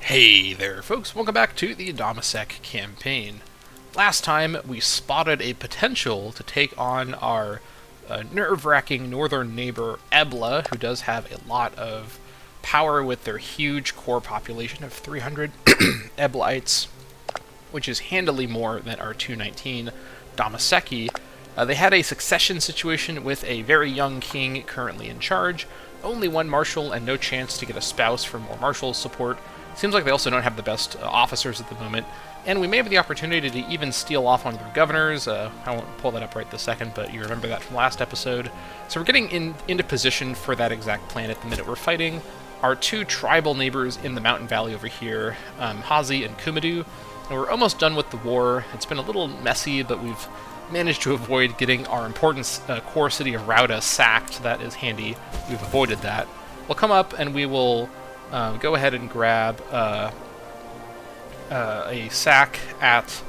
Hey there, folks. Welcome back to the Dammâseq Campaign. Last time, we spotted a potential to take on our nerve-wracking northern neighbor, Ebla, who does have a lot of power with their huge core population of 300 Eblites, which is handily more than our 219 Dammâseqi. They had a succession situation with a very young king currently in charge, only one marshal and no chance to get a spouse for more marshal support. Seems like they also don't have the best officers at the moment, and we may have the opportunity to even steal off one of their governors. I won't pull that up right this second, but you remember that from last episode. So we're getting into position for that exact plan at the minute. We're fighting our two tribal neighbors in the mountain valley over here, Hazi and Kumadu, and we're almost done with the war. It's been a little messy, but we've managed to avoid getting our important core city of Rauda sacked. That is handy. We've avoided that. We'll come up and we will go ahead and grab a sack at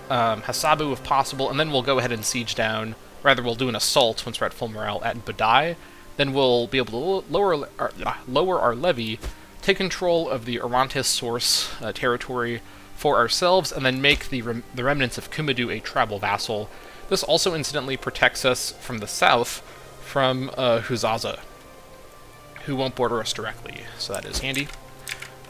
Hasabu if possible, and then we'll go ahead and siege down. Rather, we'll do an assault once we're at full morale at Badai. Then we'll be able to lower our levy, take control of the Orontes source territory for ourselves, and then make the remnants of Kumadu a tribal vassal. This also incidentally protects us from the south from Huzaza, who won't border us directly, so that is handy.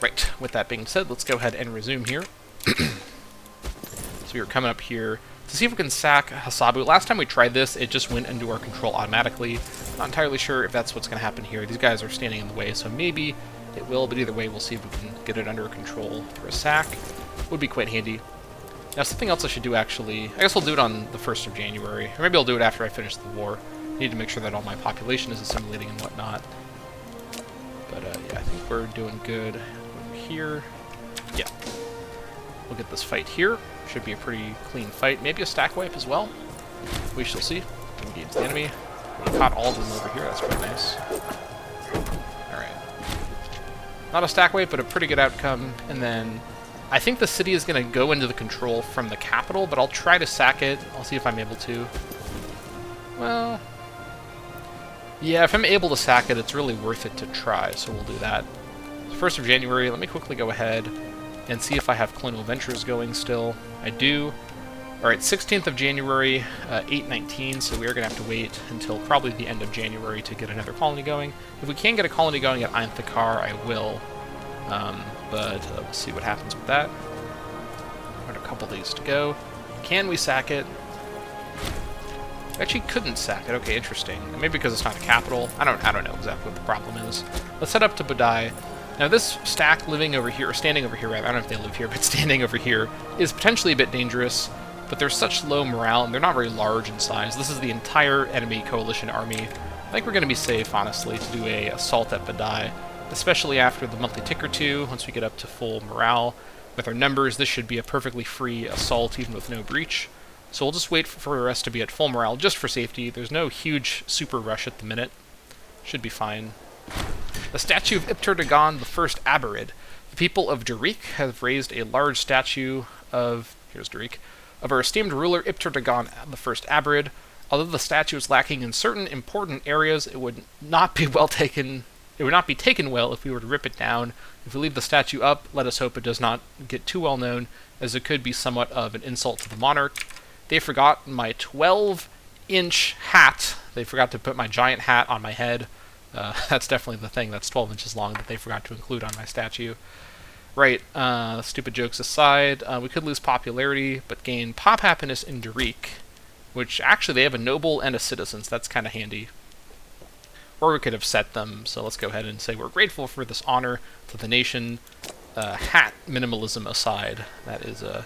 Right, with that being said, let's go ahead and resume here. So we are coming up here to see if we can sack Hasabu. Last time we tried this, it just went into our control automatically. Not entirely sure if that's what's going to happen here. These guys are standing in the way, so maybe it will, but either way, we'll see if we can get it under control for a sack. Would be quite handy. Now, something else I should do, actually. I guess we'll do it on the 1st of January, or maybe I'll do it after I finish the war. I need to make sure that all my population is assimilating and whatnot. But, yeah, I think we're doing good over here. Yeah. We'll get this fight here. Should be a pretty clean fight. Maybe a stack wipe as well. We shall see. Engage the enemy. We caught all of them over here. That's quite nice. Alright. Not a stack wipe, but a pretty good outcome. And then I think the city is going to go into the control from the capital, but I'll try to sack it. I'll see if I'm able to. Well, yeah, if I'm able to sack it, it's really worth it to try, so we'll do that. 1st of January, let me quickly go ahead and see if I have Colonial Ventures going still. I do. Alright, 16th of January, 819, so we are going to have to wait until probably the end of January to get another colony going. If we can get a colony going at Ainthakar, I will. But we'll see what happens with that. Got a couple days to go. Can we sack it? Actually couldn't sack it. Okay, interesting. Maybe because it's not a capital. I don't know exactly what the problem is. Let's head up to Badai. Now this stack living over here, or standing over here, rather, I don't know if they live here, but standing over here is potentially a bit dangerous, but they're such low morale, and they're not very large in size. This is the entire enemy coalition army. I think we're going to be safe, honestly, to do a assault at Badai, especially after the monthly tick or two. Once we get up to full morale with our numbers, this should be a perfectly free assault, even with no breach. So we'll just wait for us to be at full morale, just for safety. There's no huge super rush at the minute. Should be fine. The statue of Ipter-Dagon the First Abarid. The people of Darik have raised a large statue of... Here's Darik. Of our esteemed ruler Ipter-Dagon the First Abarid. Although the statue is lacking in certain important areas, it would not be well taken... It would not be taken well if we were to rip it down. If we leave the statue up, let us hope it does not get too well known, as it could be somewhat of an insult to the monarch. They forgot my 12-inch hat. They forgot to put my giant hat on my head. That's definitely the thing that's 12 inches long that they forgot to include on my statue. Right, stupid jokes aside, we could lose popularity, but gain pop happiness in Darik, which actually they have a noble and a citizen, so that's kind of handy. Or we could have set them, so let's go ahead and say we're grateful for this honor to the nation. Hat minimalism aside, that is an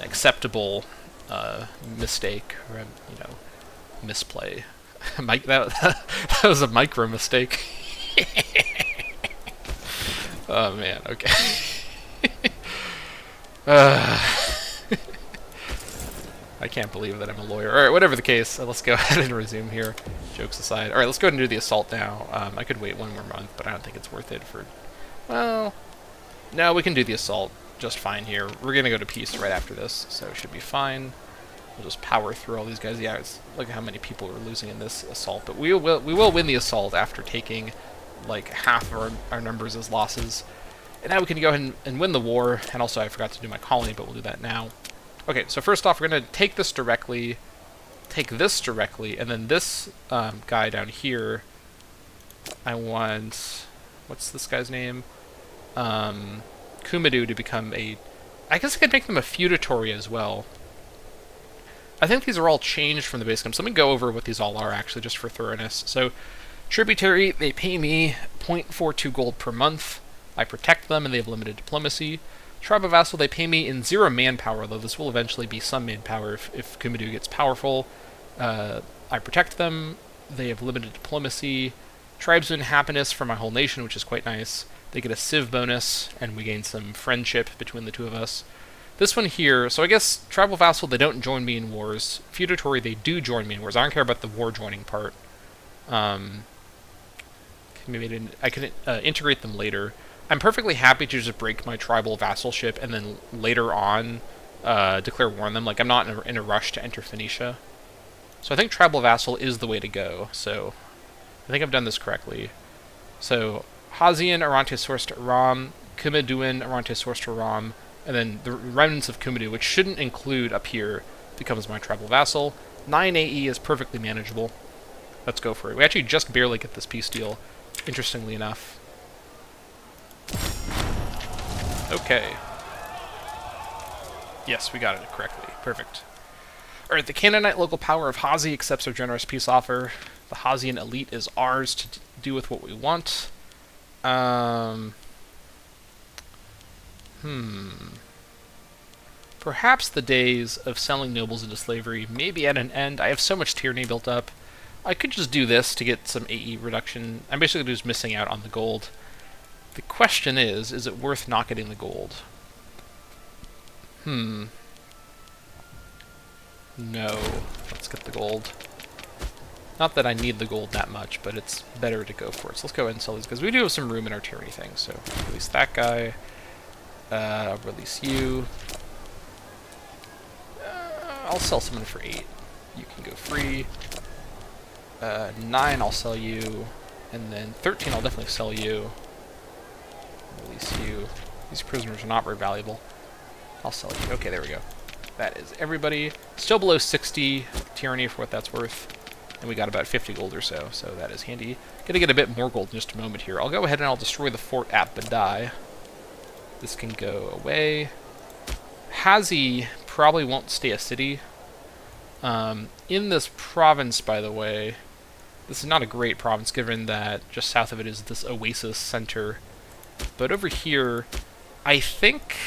acceptable mistake, or, misplay. that was a micro mistake. Oh man, okay. I can't believe that I'm a lawyer. Alright, whatever the case, let's go ahead and resume here. Jokes aside. Alright, let's go ahead and do the assault now. I could wait one more month, but I don't think it's worth it for... Well... No, we can do the assault just fine here. We're gonna go to peace right after this, so it should be fine. We'll just power through all these guys. Yeah, look at how many people we're losing in this assault. But we will win the assault after taking like half of our numbers as losses. And now we can go ahead and win the war, and also I forgot to do my colony, but we'll do that now. Okay, so first off, we're going to take this directly, and then this guy down here, I want, what's this guy's name? Kumadu to become a, I guess I could make them a feudatory as well. I think these are all changed from the base camp, so let me go over what these all are actually, just for thoroughness. So, tributary, they pay me 0.42 gold per month. I protect them, and they have limited diplomacy. Tribe of Vassal, they pay me in 0 manpower, though this will eventually be some manpower if Kumadu gets powerful. I protect them, they have limited diplomacy. Tribesman happiness for my whole nation, which is quite nice. They get a civ bonus, and we gain some friendship between the two of us. This one here, so I guess Tribal Vassal, they don't join me in wars. Feudatory, they do join me in wars. I don't care about the war joining part. Maybe I can integrate them later. I'm perfectly happy to just break my tribal vassalship and then later on declare war on them. Like, I'm not in a rush to enter Phoenicia. So I think tribal vassal is the way to go. So I think I've done this correctly. So Hazian Arante source to Aram, Kumaduan Arante source to Aram, and then the remnants of Kumadu, which shouldn't include up here, becomes my tribal vassal. 9 AE is perfectly manageable. Let's go for it. We actually just barely get this peace deal, interestingly enough. Okay. Yes, we got it correctly. Perfect. Alright, the Canaanite local power of Hazi accepts our generous peace offer. The Hazian elite is ours to do with what we want. Perhaps the days of selling nobles into slavery may be at an end. I have so much tyranny built up. I could just do this to get some AE reduction. I'm basically just missing out on the gold. The question is it worth not getting the gold? No. Let's get the gold. Not that I need the gold that much, but it's better to go for it. So let's go ahead and sell these, because we do have some room in our tyranny thing. So release that guy. I'll release you. I'll sell someone for 8. You can go free. 9 I'll sell you. And then 13 I'll definitely sell you. Release you. These prisoners are not very valuable. I'll sell you. Okay, there we go. That is everybody. Still below 60 tyranny for what that's worth. And we got about 50 gold or so, so that is handy. Gonna get a bit more gold in just a moment here. I'll go ahead and I'll destroy the fort at Badai. This can go away. Hazi probably won't stay a city. In this province, by the way, this is not a great province given that just south of it is this oasis center. But over here, I think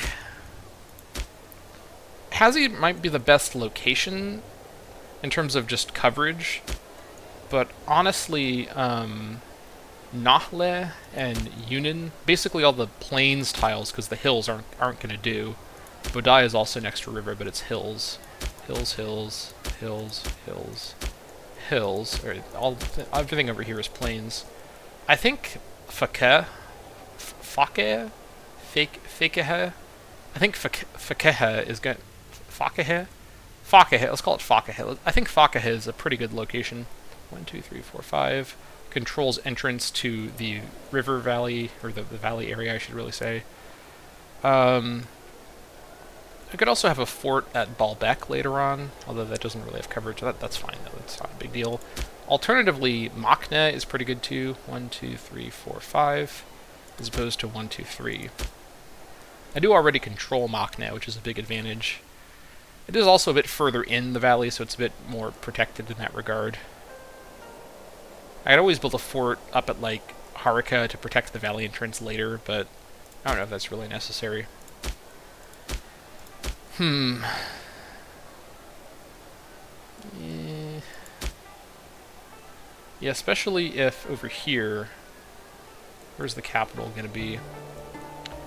Hazi might be the best location in terms of just coverage. But honestly, Nahle and Yunin, basically all the plains tiles, because the hills aren't going to do. Bodai is also next to a river, but it's hills. Hills, hills, hills, hills, hills. Everything over here is plains. I think Fakeh, I think Fakeh is going. Fakeh, let's call it Fakeh. I think Fakeh is a pretty good location. 1, 2, 3, 4, 5. Controls entrance to the river valley, or the valley area, I should really say. I could also have a fort at Baalbek later on, although that doesn't really have coverage. That's fine, though. That's not a big deal. Alternatively, Machne is pretty good, too. 1, 2, 3, 4, 5, as opposed to 1, 2, 3. I do already control Machne, which is a big advantage. It is also a bit further in the valley, so it's a bit more protected in that regard. I could always build a fort up at, like, Haruka to protect the valley entrance later, but I don't know if that's really necessary. Yeah, especially if over here, where's the capital going to be?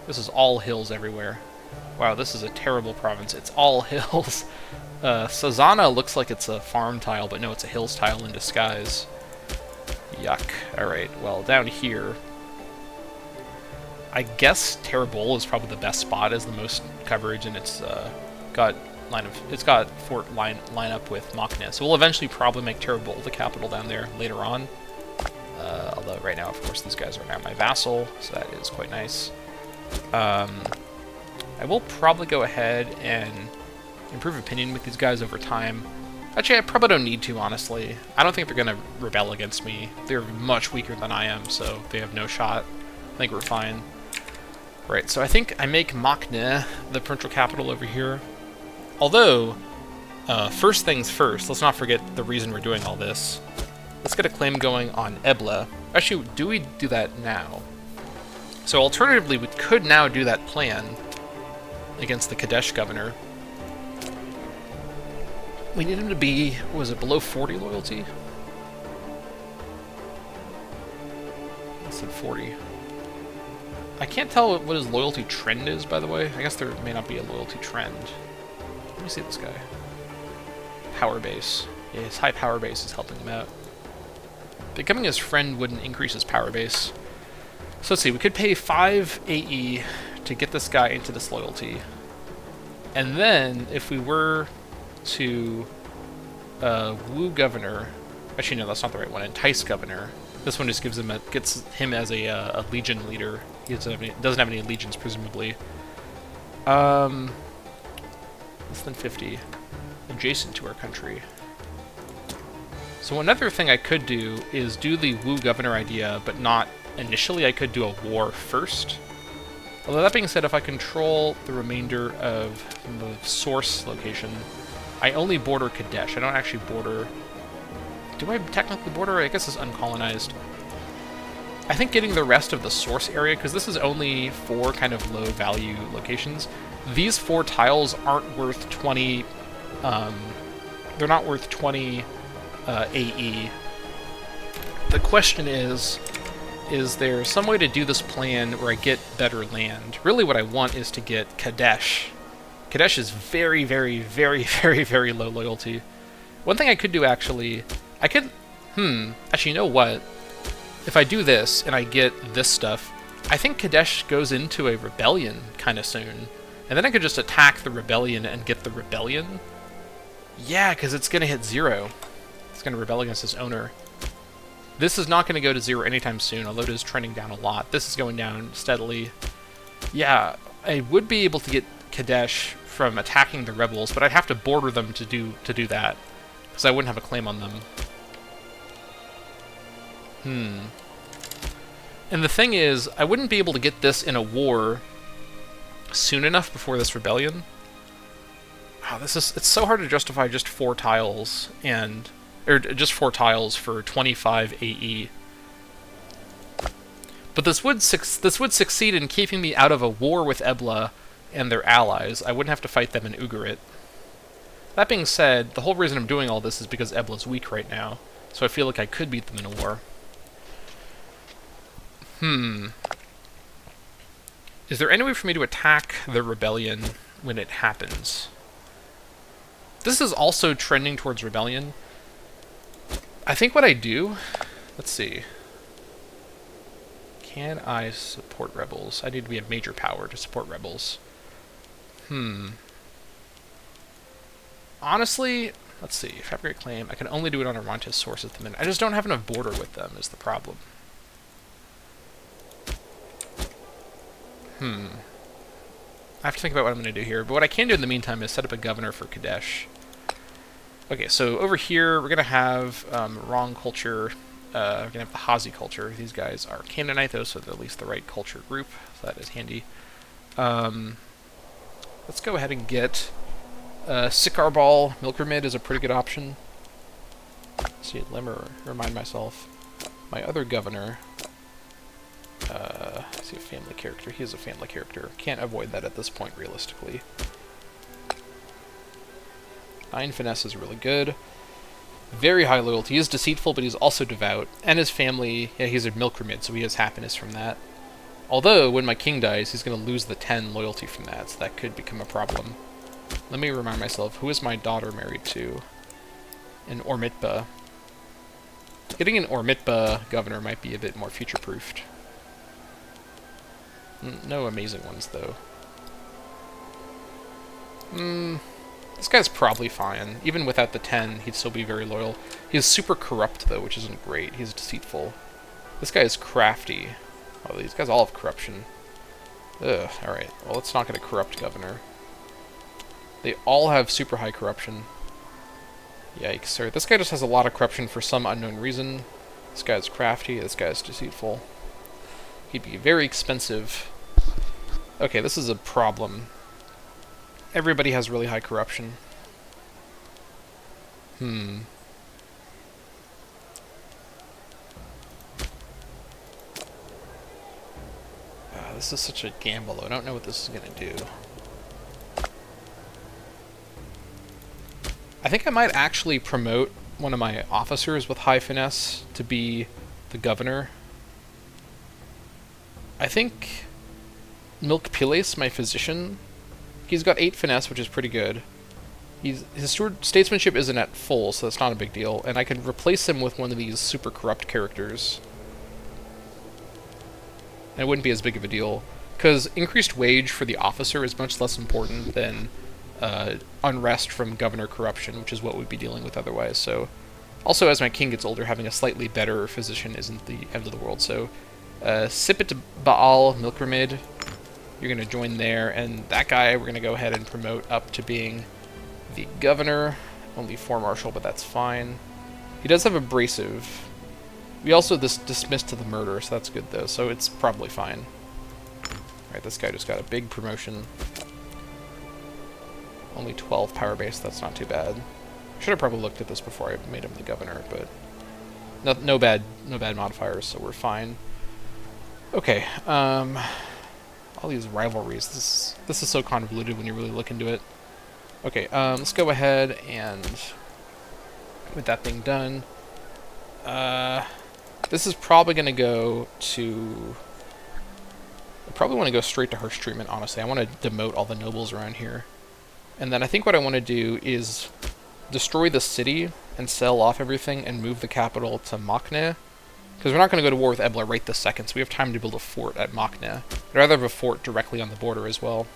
This is all hills everywhere. Wow, this is a terrible province. It's all hills. Sazana looks like it's a farm tile, but no, it's a hills tile in disguise. Yuck. Alright, well, down here, I guess Terabol is probably the best spot, as the most coverage, and it's got fort line up with Machne. So we'll eventually probably make Terabol the capital down there later on. Although right now, of course, these guys are now my vassal, so that is quite nice. I will probably go ahead and improve opinion with these guys over time. Actually, I probably don't need to, honestly. I don't think they're going to rebel against me. They're much weaker than I am, so they have no shot. I think we're fine. Right, so I think I make Makne the provincial capital over here. Although, first things first, let's not forget the reason we're doing all this. Let's get a claim going on Ebla. Actually, do we do that now? So alternatively, we could now do that plan against the Kadesh governor. We need him to be, was it below 40 loyalty? I said 40. I can't tell what his loyalty trend is, by the way. I guess there may not be a loyalty trend. Let me see this guy. Power base. Yeah, his high power base is helping him out. Becoming his friend wouldn't increase his power base. So let's see, we could pay 5 AE to get this guy into this loyalty. And then, if we were to woo governor, actually no, that's not the right one, entice governor. This one just gives him gets him as a legion leader. He doesn't have any legions, presumably. Less than 50. Adjacent to our country. So another thing I could do is do the woo governor idea, but not initially. I could do a war first. Although that being said, if I control the remainder of the source location, I only border Kadesh. I don't actually border... Do I technically border? I guess it's uncolonized. I think getting the rest of the source area, because this is only 4 kind of low-value locations, these 4 tiles aren't worth 20... they're not worth 20 AE. The question is there some way to do this plan where I get better land? Really what I want is to get Kadesh. Kadesh is very, very, very, very, very low loyalty. One thing I could do, actually, I could... Actually, you know what? If I do this, and I get this stuff, I think Kadesh goes into a rebellion kind of soon. And then I could just attack the rebellion and get the rebellion. Yeah, because it's going to hit 0. It's going to rebel against its owner. This is not going to go to 0 anytime soon, although it is trending down a lot. This is going down steadily. Yeah, I would be able to get Kadesh from attacking the rebels, but I'd have to border them to do that, because I wouldn't have a claim on them. And the thing is, I wouldn't be able to get this in a war soon enough before this rebellion. Wow, it's so hard to justify just 4 tiles or just 4 tiles for 25 AE. But this would succeed in keeping me out of a war with Ebla and their allies. I wouldn't have to fight them in Ugarit. That being said, the whole reason I'm doing all this is because Ebla's weak right now, so I feel like I could beat them in a war. Is there any way for me to attack the rebellion when it happens? This is also trending towards rebellion. I think what I do... Let's see. Can I support rebels? I need to be a major power to support rebels. Honestly, let's see. Fabricate claim. I can only do it on Armantis source at the minute. I just don't have enough border with them is the problem. I have to think about what I'm going to do here. But what I can do in the meantime is set up a governor for Kadesh. Okay, so over here, we're going to have wrong culture. We're going to have the Hazi culture. These guys are Canaanite, though, so they're at least the right culture group. So that is handy. Let's go ahead and get Sikarbal. Milkramid is a pretty good option. Let's see, let me remind myself. My other governor... let's see, a family character. He is a family character. Can't avoid that at this point, realistically. 9 finesse is really good. Very high loyalty. He is deceitful, but he's also devout. And his family, yeah, he's a milkramid, so he has happiness from that. Although, when my king dies, he's going to lose the 10 loyalty from that, so that could become a problem. Let me remind myself, who is my daughter married to? An Ormitba. Getting an Ormitba governor might be a bit more future-proofed. No amazing ones, though. This guy's probably fine. Even without the 10, he'd still be very loyal. He's super corrupt, though, which isn't great. He's deceitful. This guy is crafty. Oh, these guys all have corruption. Ugh, alright. Well, let's not get a corrupt governor. They all have super high corruption. Yikes. Sorry, this guy just has a lot of corruption for some unknown reason. This guy's crafty, this guy's deceitful. He'd be very expensive. Okay, this is a problem. Everybody has really high corruption. This is such a gamble. I don't know what this is going to do. I think I might actually promote one of my officers with high finesse to be the governor. I think Milk Piles, my physician, he's got 8 finesse, which is pretty good. His statesmanship isn't at full, so that's not a big deal. And I could replace him with one of these super corrupt characters. And it wouldn't be as big of a deal, because increased wage for the officer is much less important than unrest from governor corruption, which is what we'd be dealing with otherwise. So, also as my king gets older, having a slightly better physician isn't the end of the world. So, Sipit Baal Milkramid, you're going to join there, and that guy we're going to go ahead and promote up to being the governor. Only 4 marshal, but that's fine. He does have abrasive. We also dismissed to the murder, so that's good though, so it's probably fine. Alright, this guy just got a big promotion. Only 12 power base, that's not too bad. Should have probably looked at this before I made him the governor, but no bad modifiers, so we're fine. Okay, all these rivalries, this is so convoluted when you really look into it. Okay, let's go ahead and with that being done, this is probably going to go to... I probably want to go straight to harsh treatment, honestly. I want to demote all the nobles around here. And then I think what I want to do is destroy the city and sell off everything and move the capital to Machne. Because we're not going to go to war with Ebla right this second, so we have time to build a fort at Machne. I'd rather have a fort directly on the border as well.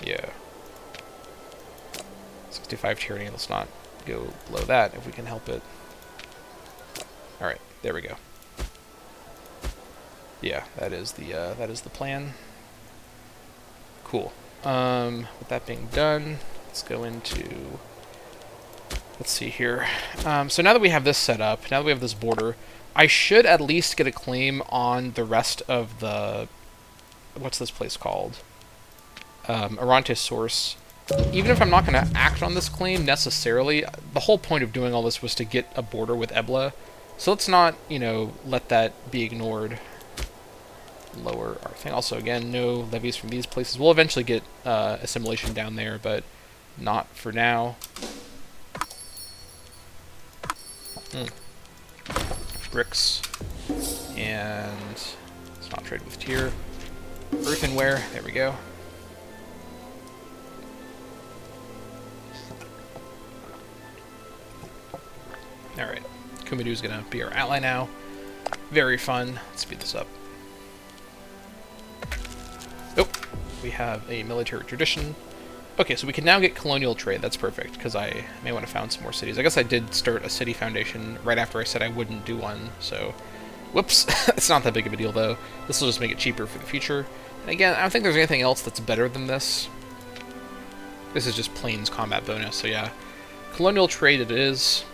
Yeah. 65 tyranny, let's not go below that if we can help it. Alright, there we go. Yeah, that is the plan. Cool. With that being done, let's go into... Let's see here. So now that we have this set up, now that we have this border, I should at least get a claim on the rest of the... What's this place called? Arantes Source. Even if I'm not going to act on this claim necessarily, the whole point of doing all this was to get a border with Ebla. So let's not, you know, let that be ignored. Lower our thing. Also, again, no levies from these places. We'll eventually get assimilation down there, but not for now. Bricks. And let's not trade with tier. Earthenware. There we go. Alright, Kumadu's gonna be our ally now. Very fun. Let's speed this up. Oh, we have a military tradition. Okay, so we can now get colonial trade. That's perfect, because I may want to found some more cities. I guess I did start a city foundation right after I said I wouldn't do one, so... Whoops! It's not that big of a deal, though. This will just make it cheaper for the future. And again, I don't think there's anything else that's better than this. This is just plains combat bonus, so yeah. Colonial trade it is.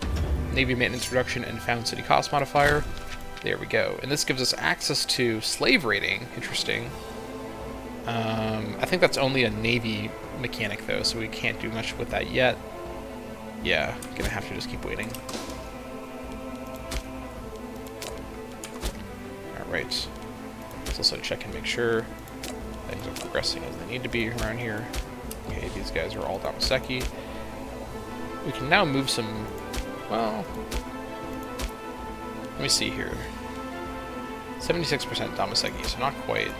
Navy maintenance reduction and found city cost modifier. There we go. And this gives us access to slave raiding. Interesting. I think that's only a Navy mechanic, though, so we can't do much with that yet. Yeah, gonna have to just keep waiting. Alright. Let's also check and make sure things are progressing as they need to be around here. Okay, these guys are all Dammâseq. We can now move some... Well... Let me see here. 76% Dammâseq, so not quite.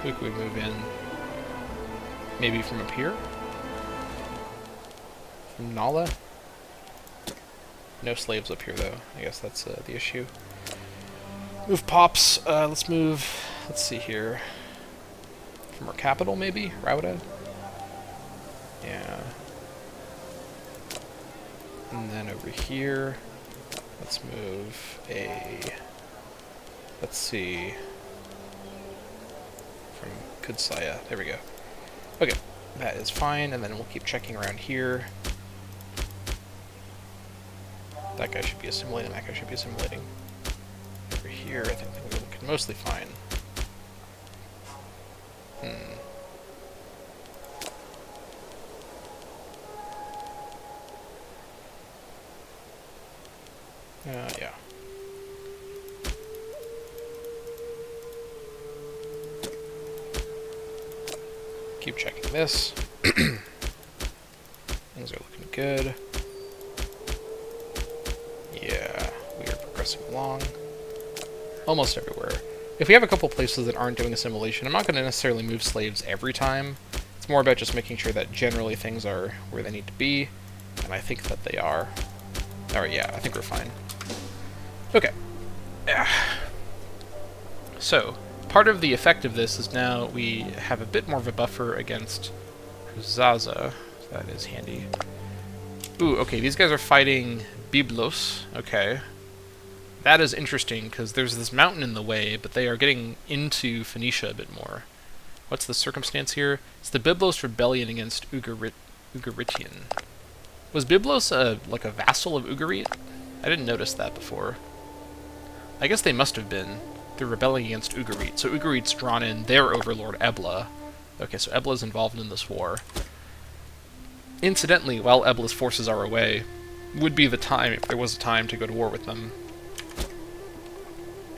Who can we move in? Maybe from up here? From Nala? No slaves up here, though. I guess that's the issue. Move pops. Let's move... Let's see here. From our capital, maybe? Rauda? Yeah. And then over here, let's move a, let's see, from Kudsaya, there we go. Okay, that is fine, and then we'll keep checking around here. That guy should be assimilating, that guy should be assimilating. Over here, I think things are looking mostly fine. Yeah. Keep checking this. Things are looking good. Yeah, we are progressing along. Almost everywhere. If we have a couple places that aren't doing assimilation, I'm not going to necessarily move slaves every time. It's more about just making sure that generally things are where they need to be, and I think that they are. Alright, yeah, I think we're fine. Okay. So, part of the effect of this is now we have a bit more of a buffer against Zaza. That is handy. Ooh, okay, these guys are fighting Byblos. Okay. That is interesting, because there's this mountain in the way, but they are getting into Phoenicia a bit more. What's the circumstance here? It's the Byblos rebellion against Ugaritian. Was Byblos like a vassal of Ugarit? I didn't notice that before. I guess they must have been. They're rebelling against Ugarit, so Ugarit's drawn in their overlord Ebla. Okay, so Ebla's involved in this war. Incidentally, while Ebla's forces are away, would be the time, if there was a time, to go to war with them.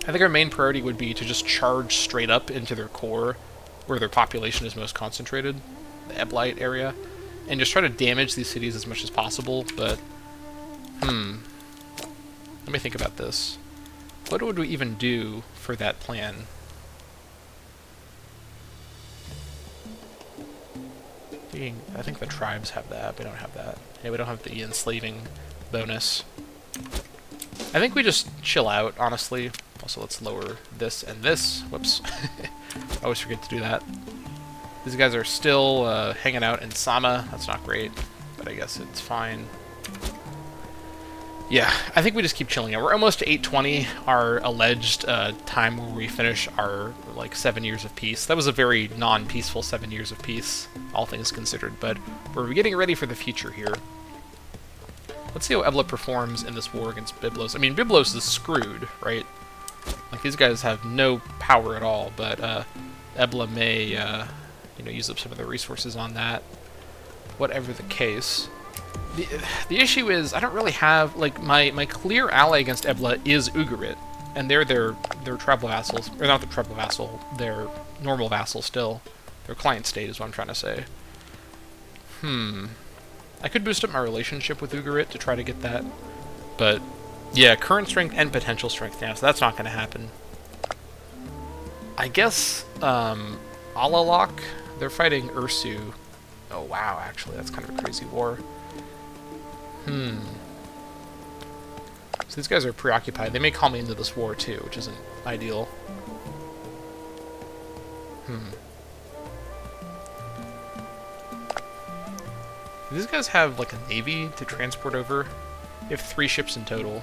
I think our main priority would be to just charge straight up into their core, where their population is most concentrated, the Eblite area, and just try to damage these cities as much as possible, but... Let me think about this. What would we even do for that plan? I think the tribes have that. We don't have that. Yeah, we don't have the enslaving bonus. I think we just chill out, honestly. Also, let's lower this and this. Whoops. I always forget to do that. These guys are still hanging out in Sama. That's not great, but I guess it's fine. Yeah, I think we just keep chilling out. We're almost to 820, our alleged time where we finish our, 7 years of peace. That was a very non-peaceful 7 years of peace, all things considered, but we're getting ready for the future here. Let's see how Ebla performs in this war against Byblos. I mean, Byblos is screwed, right? Like, these guys have no power at all, but Ebla may, use up some of the resources on that. Whatever the case. The issue is, I don't really have, my clear ally against Ebla is Ugarit, and they're their tribal vassals, or not their tribal vassal, their normal vassal still. Their client state is what I'm trying to say. I could boost up my relationship with Ugarit to try to get that, but yeah, current strength and potential strength now, so that's not going to happen. I guess, Alalak, they're fighting Ursu. Oh wow, actually, that's kind of a crazy war. So these guys are preoccupied. They may call me into this war too, which isn't ideal. Do these guys have, a navy to transport over? They have 3 ships in total.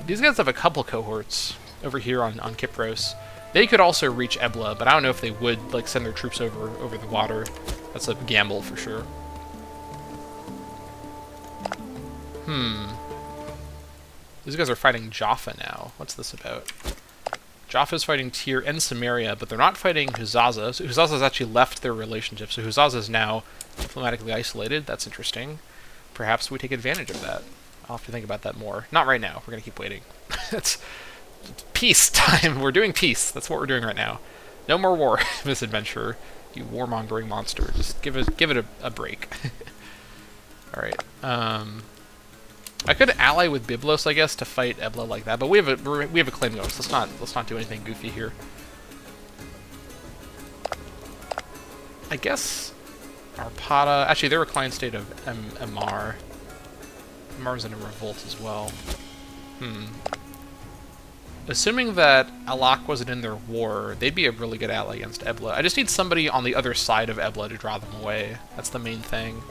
These guys have a couple cohorts over here on Kypros. They could also reach Ebla, but I don't know if they would, send their troops over the water. That's a gamble for sure. These guys are fighting Jaffa now. What's this about? Jaffa's fighting Tyr and Samaria, but they're not fighting Huzaza. So Huzaza's actually left their relationship, so Huzaza is now diplomatically isolated. That's interesting. Perhaps we take advantage of that. I'll have to think about that more. Not right now. We're going to keep waiting. It's peace time. We're doing peace. That's what we're doing right now. No more war, misadventurer. You warmongering monster. Just give it a break. Alright. I could ally with Byblos, I guess, to fight Ebla like that, but we have a claim going, so let's not do anything goofy here. I guess Arpada. Actually, they're a client state of Amar. Amar's in a revolt as well. Assuming that Alak wasn't in their war, they'd be a really good ally against Ebla. I just need somebody on the other side of Ebla to draw them away. That's the main thing.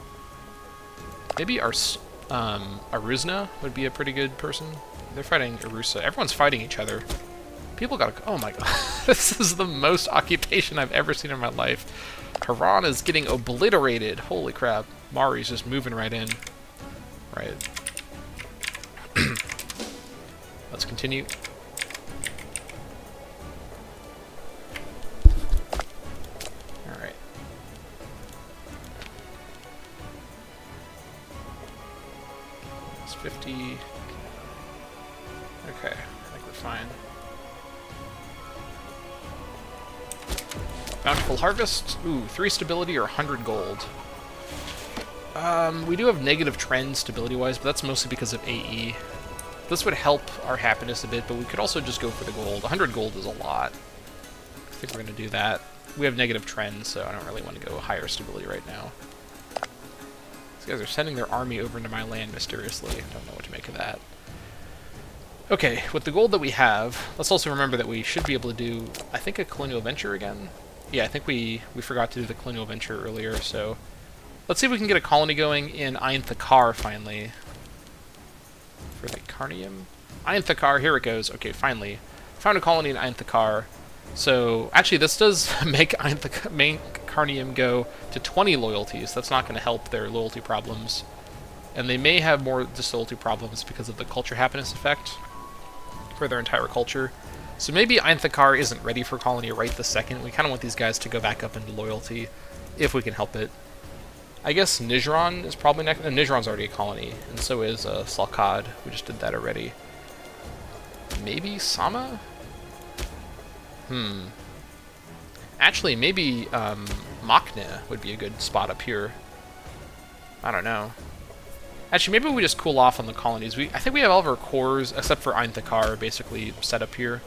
Maybe Aruzna would be a pretty good person. They're fighting Arusa. Everyone's fighting each other. People gotta... Oh my god. This is the most occupation I've ever seen in my life. Haran is getting obliterated. Holy crap. Mari's just moving right in. Right. Let's continue. Alright. It's 50. Okay, I think we're fine. Bountiful Harvest. Ooh, 3 stability or 100 gold. We do have negative trend stability-wise, but that's mostly because of AE. This would help our happiness a bit, but we could also just go for the gold. 100 gold is a lot. I think we're going to do that. We have negative trend, so I don't really want to go higher stability right now. These guys are sending their army over into my land mysteriously. I don't know what to make of that. Okay, with the gold that we have, let's also remember that we should be able to do, I think, a colonial venture again. Yeah, I think we forgot to do the colonial venture earlier, so let's see if we can get a colony going in Ain Thakar finally. For the Carnium? Ain Thakar, here it goes. Okay, finally. Found a colony in Ain Thakar. So, actually, this does make Carnium go to 20 loyalties. That's not going to help their loyalty problems. And they may have more disloyalty problems because of the culture happiness effect for their entire culture. So maybe Ain Thakar isn't ready for colony right this second. We kind of want these guys to go back up into loyalty, if we can help it. I guess Nijran is probably next. Nijran's already a colony, and so is Salkad. We just did that already. Maybe Sama? Actually, maybe Makne would be a good spot up here. I don't know. Actually, maybe we just cool off on the colonies. I think we have all of our cores, except for Ain Thakar, basically set up here.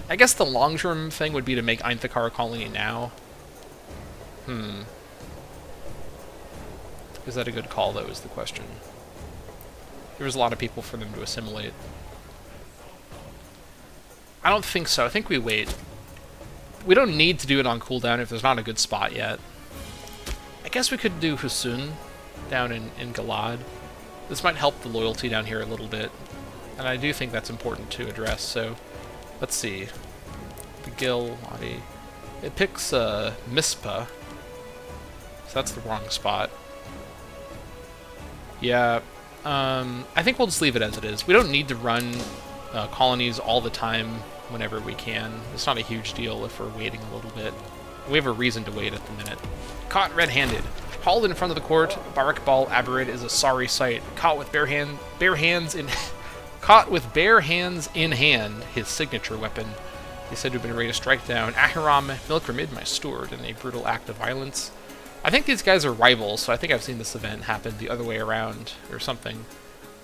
I guess the long-term thing would be to make Ain Thakar a colony now. Is that a good call, though, is the question. There was a lot of people for them to assimilate. I don't think so. I think we wait. We don't need to do it on cooldown if there's not a good spot yet. I guess we could do Husun down in Galad. This might help the loyalty down here a little bit. And I do think that's important to address, so let's see. The Gil, Wadi. It picks Mispa. So that's the wrong spot. Yeah, I think we'll just leave it as it is. We don't need to run colonies all the time whenever we can. It's not a huge deal if we're waiting a little bit. We have a reason to wait at the minute. Caught red-handed. Hauled in front of the court, Barakbal Aberrid is a sorry sight. Caught with bare hands in hand, his signature weapon. He's said to have been ready to strike down Ahiram Milkramid, my steward, in a brutal act of violence. I think these guys are rivals, so I think I've seen this event happen the other way around, or something.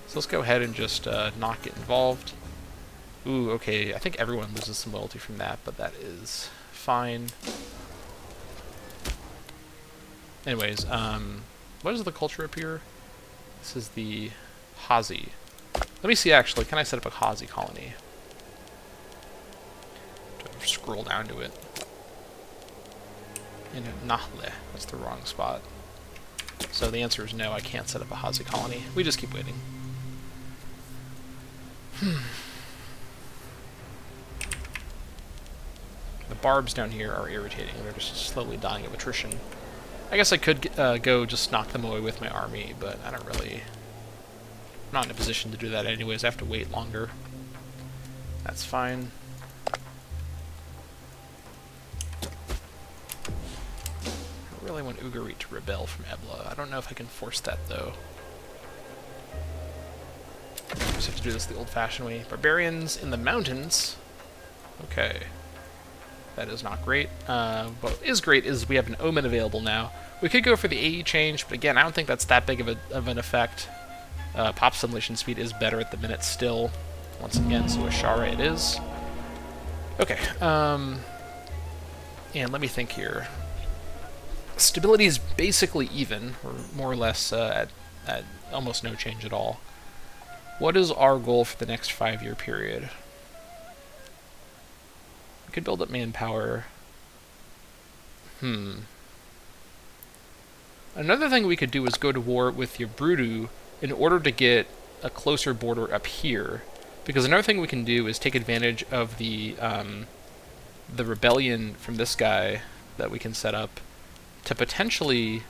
So let's go ahead and just not get involved. Ooh, okay, I think everyone loses some loyalty from that, but that is fine. Anyways, what is the culture up here? This is the Hazi. Let me see, actually, can I set up a Hazi colony? Scroll down to it. In Nahle. That's the wrong spot. So the answer is no, I can't set up a Hazi colony. We just keep waiting. The barbs down here are irritating. They're just slowly dying of attrition. I guess I could go just knock them away with my army, but I don't really... I'm not in a position to do that anyways. I have to wait longer. That's fine. I really want Ugarit to rebel from Ebla. I don't know if I can force that, though. I just have to do this the old-fashioned way. Barbarians in the mountains. Okay. That is not great. What is great is we have an Omen available now. We could go for the AE change, but again, I don't think that's that big of an effect. Pop simulation speed is better at the minute still. Once again, so Ashara it is. Okay. And let me think here. Stability is basically even, or more or less at almost no change at all. What is our goal for the next 5-year period? We could build up manpower. Another thing we could do is go to war with your Brudu in order to get a closer border up here. Because another thing we can do is take advantage of the rebellion from this guy that we can set up to potentially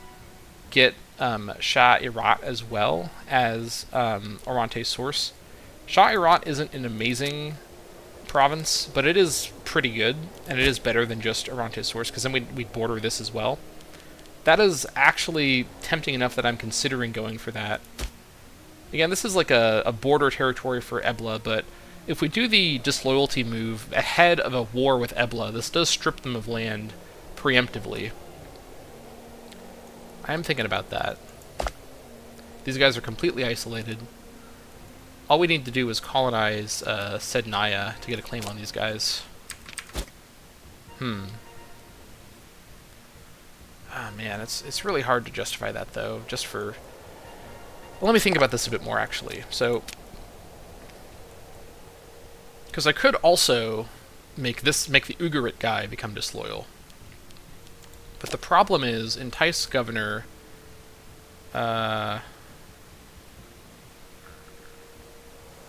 get Shah Irat as well as Oronte's source. Shah Irat isn't an amazing province, but it is pretty good, and it is better than just Oronte's source, because then we'd border this as well. That is actually tempting enough that I'm considering going for that. Again, this is like a border territory for Ebla, but if we do the disloyalty move ahead of a war with Ebla, this does strip them of land preemptively. I am thinking about that. These guys are completely isolated. All we need to do is colonize Sednaya to get a claim on these guys. Ah, man, it's really hard to justify that, though, just for... Well, let me think about this a bit more, actually. So, because I could also make the Ugarit guy become disloyal. But the problem is, entice governor...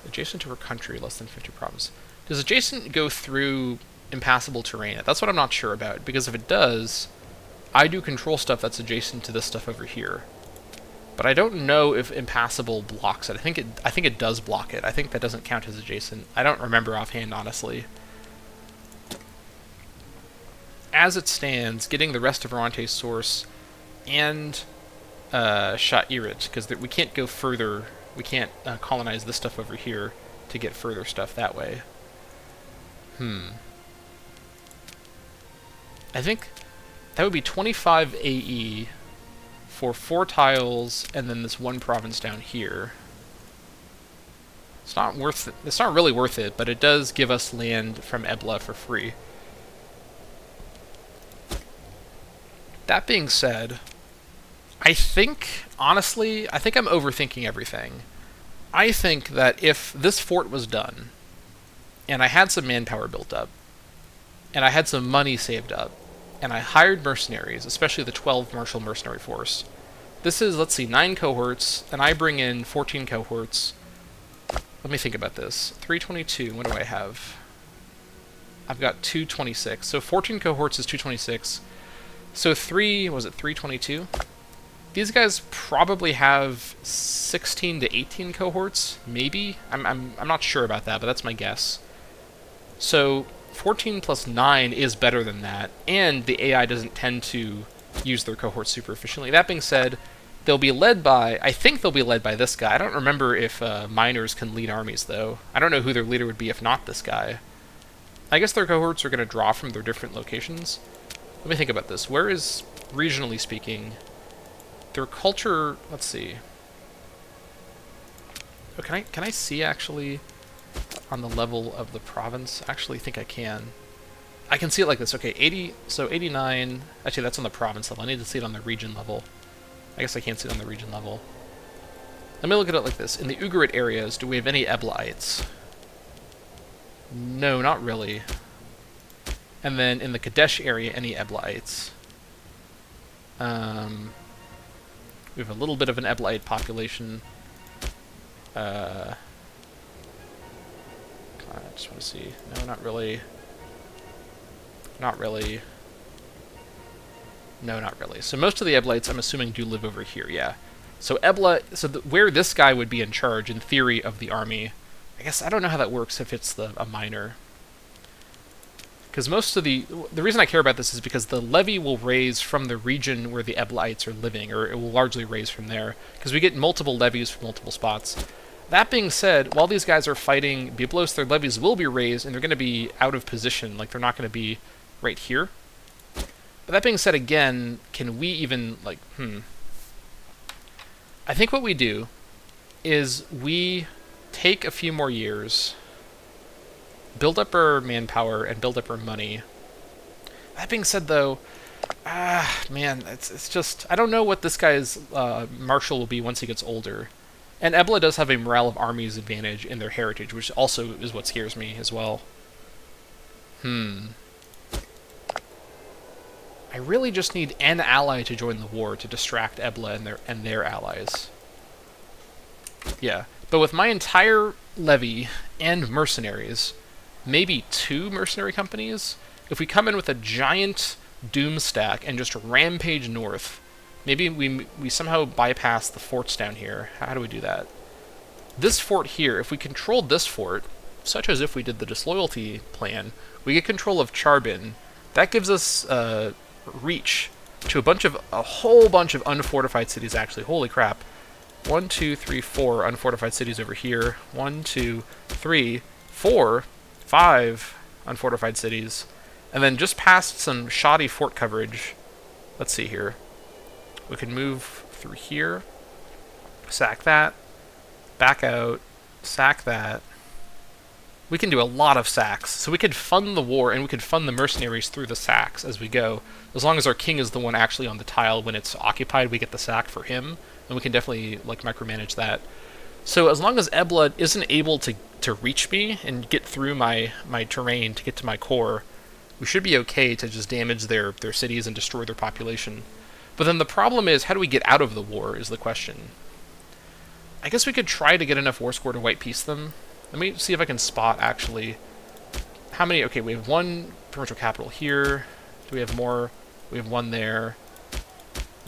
adjacent to her country, less than 50 province. Does adjacent go through impassable terrain? That's what I'm not sure about, because if it does, I do control stuff that's adjacent to this stuff over here. But I don't know if impassable blocks it. I think it does block it. I think that doesn't count as adjacent. I don't remember offhand, honestly. As it stands, getting the rest of Oronte's source and Shah Irat, because we can't go further. We can't colonize this stuff over here to get further stuff that way. I think that would be 25 AE for 4 tiles and then this one province down here. It's not worth it. It's not really worth it, but it does give us land from Ebla for free. That being said, I think, honestly, I think I'm overthinking everything. I think that if this fort was done, and I had some manpower built up, and I had some money saved up, and I hired mercenaries, especially the 12 martial mercenary force. This is, let's see, 9 cohorts, and I bring in 14 cohorts. Let me think about this. 322, what do I have? I've got 226. So 14 cohorts is 226. So was it 322? These guys probably have 16 to 18 cohorts, maybe? I'm not sure about that, but that's my guess. So 14 plus 9 is better than that, and the AI doesn't tend to use their cohorts super efficiently. That being said, they'll be led by, I think they'll be led by this guy. I don't remember if miners can lead armies, though. I don't know who their leader would be if not this guy. I guess their cohorts are going to draw from their different locations. Let me think about this. Where is, regionally speaking, their culture... Let's see. Oh, can I see, actually, on the level of the province? I actually think I can. I can see it like this. Okay, 80... So 89... Actually, that's on the province level. I need to see it on the region level. I guess I can't see it on the region level. Let me look at it like this. In the Ugarit areas, do we have any Eblaites? No, not really. And then in the Kadesh area, any Eblaites? We have a little bit of an Eblaite population. I just want to see. No, not really. Not really. No, not really. So most of the Eblites, I'm assuming, do live over here, yeah. So where this guy would be in charge, in theory, of the army, I guess I don't know how that works if it's a miner. Because most of the reason I care about this is because the levy will raise from the region where the Eblaites are living, or it will largely raise from there, because we get multiple levies from multiple spots. That being said, while these guys are fighting Byblos, their levies will be raised, and they're going to be out of position, like they're not going to be right here. But that being said, again, can we even, like, I think what we do is we take a few more years, build up our manpower, and build up our money. That being said, though, man, it's just... I don't know what this guy's marshal will be once he gets older. And Ebla does have a morale of armies advantage in their heritage, which also is what scares me as well. I really just need an ally to join the war to distract Ebla and their allies. Yeah. But with my entire levy and mercenaries, maybe 2 mercenary companies, if we come in with a giant doom stack and just rampage north, maybe we somehow bypass the forts down here. How do we do that? This fort here, if we controlled this fort, such as if we did the disloyalty plan, we get control of Charbin. That gives us reach to a whole bunch of unfortified cities, actually. Holy crap. 1, 2, 3, 4 unfortified cities over here. 1, 2, 3, 4, 5 unfortified cities. And then just past some shoddy fort coverage, let's see here. We can move through here, sack that, back out, sack that. We can do a lot of sacks. So we could fund the war, and we could fund the mercenaries through the sacks as we go. As long as our king is the one actually on the tile when it's occupied, we get the sack for him, and we can definitely like micromanage that. So as long as Ebla isn't able to reach me and get through my terrain to get to my core, we should be okay to just damage their cities and destroy their population. But then the problem is, how do we get out of the war is the question. I guess we could try to get enough war score to white piece them. Let me see if I can spot, actually, how many... Okay, we have 1 provincial capital here. Do we have more? We have 1 there.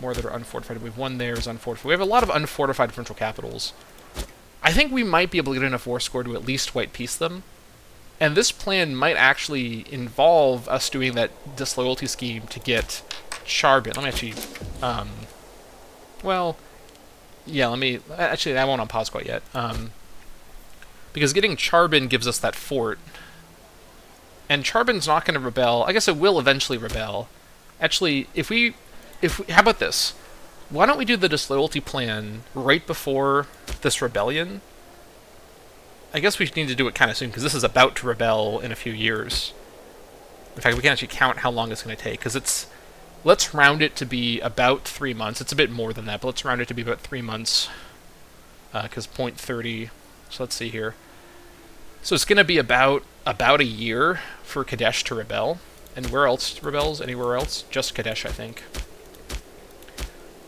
More that are unfortified. We have 1 there is unfortified. We have a lot of unfortified provincial capitals. I think we might be able to get enough war score to at least white piece them. And this plan might actually involve us doing that disloyalty scheme to get Charbin. Let me actually... well... Yeah, let me... Actually, I won't unpause quite yet. Because getting Charbin gives us that fort. And Charbin's not going to rebel. I guess it will eventually rebel. Actually, if we... How about this? Why don't we do the disloyalty plan right before this rebellion? I guess we need to do it kind of soon, because this is about to rebel in a few years. In fact, we can actually count how long it's going to take, because it's... Let's round it to be about 3 months. It's a bit more than that, but let's round it to be about 3 months. Because 0.30... So let's see here. So it's going to be about a year for Kadesh to rebel. And where else rebels? Anywhere else? Just Kadesh, I think.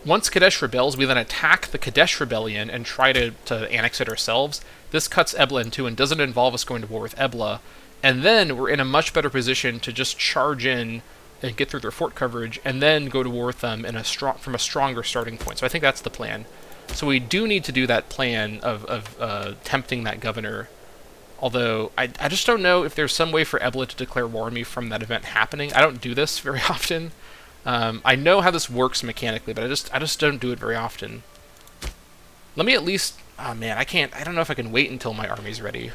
Once Kadesh rebels, we then attack the Kadesh rebellion and try to annex it ourselves. This cuts Ebla in two and doesn't involve us going to war with Ebla. And then we're in a much better position to just charge in and get through their fort coverage, and then go to war with them from a stronger starting point. So I think that's the plan. So we do need to do that plan of tempting that governor. Although, I just don't know if there's some way for Ebla to declare war on me from that event happening. I don't do this very often. I know how this works mechanically, but I just don't do it very often. Let me at least... Oh man, I don't know if I can wait until my army's ready.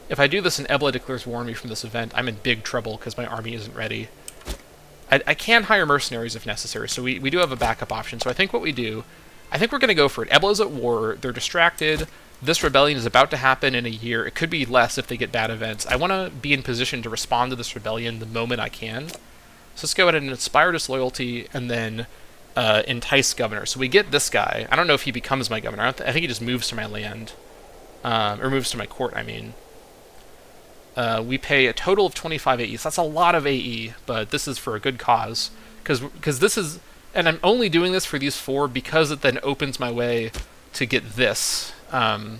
If I do this and Ebla declares war on me from this event, I'm in big trouble because my army isn't ready. I can hire mercenaries if necessary, so we do have a backup option. So I think what we do... I think we're going to go for it. Ebla's at war, they're distracted, this rebellion is about to happen in a year, it could be less if they get bad events. I want to be in position to respond to this rebellion the moment I can. So let's go ahead and inspire disloyalty, and then entice governor. So we get this guy. I don't know if he becomes my governor, I think he just moves to my land. Or moves to my court, I mean. We pay a total of 25 AE, so that's a lot of AE, but this is for a good cause. Because this is... And I'm only doing this for these 4 because it then opens my way to get this. And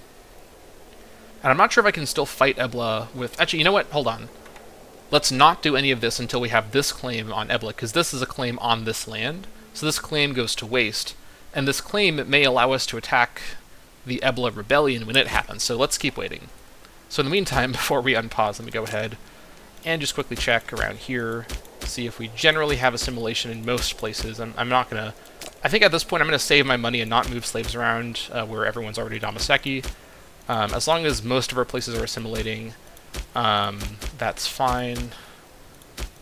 I'm not sure if I can still fight Ebla with... Actually, you know what? Hold on. Let's not do any of this until we have this claim on Ebla, because this is a claim on this land. So this claim goes to waste. And this claim may allow us to attack the Ebla rebellion when it happens. So let's keep waiting. So in the meantime, before we unpause, let me go ahead and just quickly check around here. See if we generally have assimilation in most places. I'm not going to... I think at this point I'm going to save my money and not move slaves around where everyone's already Dammâseq. As long as most of our places are assimilating, that's fine.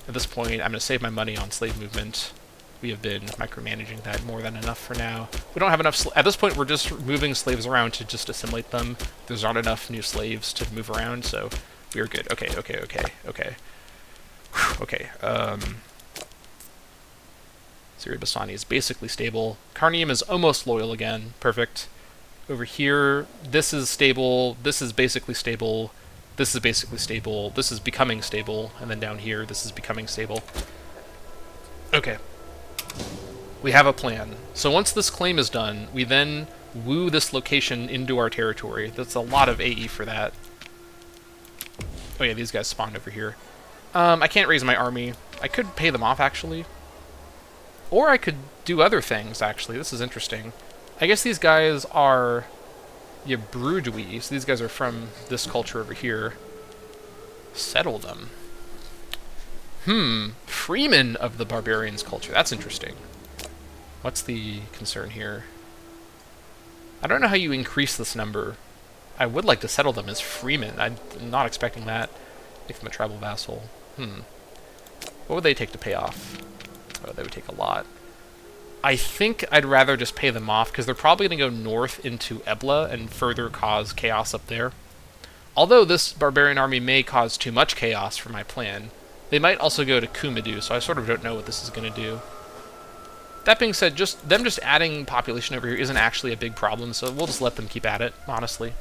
At this point, I'm going to save my money on slave movement. We have been micromanaging that more than enough for now. We don't have enough... At this point, we're just moving slaves around to just assimilate them. There's not enough new slaves to move around, so we're good. Okay. Okay, Syria Bassani is basically stable. Carnium is almost loyal again. Perfect. Over here, this is stable. This is basically stable. This is basically stable. This is becoming stable. And then down here, this is becoming stable. Okay. We have a plan. So once this claim is done, we then woo this location into our territory. That's a lot of AE for that. Oh yeah, these guys spawned over here. I can't raise my army. I could pay them off, actually. Or I could do other things, actually. This is interesting. I guess these guys are... yeah, Brudui. So these guys are from this culture over here. Settle them. Freeman of the Barbarians culture. That's interesting. What's the concern here? I don't know how you increase this number. I would like to settle them as freemen. I'm not expecting that. Make them a tribal vassal. What would they take to pay off? Oh, they would take a lot. I think I'd rather just pay them off, because they're probably going to go north into Ebla and further cause chaos up there. Although this barbarian army may cause too much chaos for my plan, they might also go to Kumidu, so I sort of don't know what this is going to do. That being said, just adding population over here isn't actually a big problem, so we'll just let them keep at it, honestly.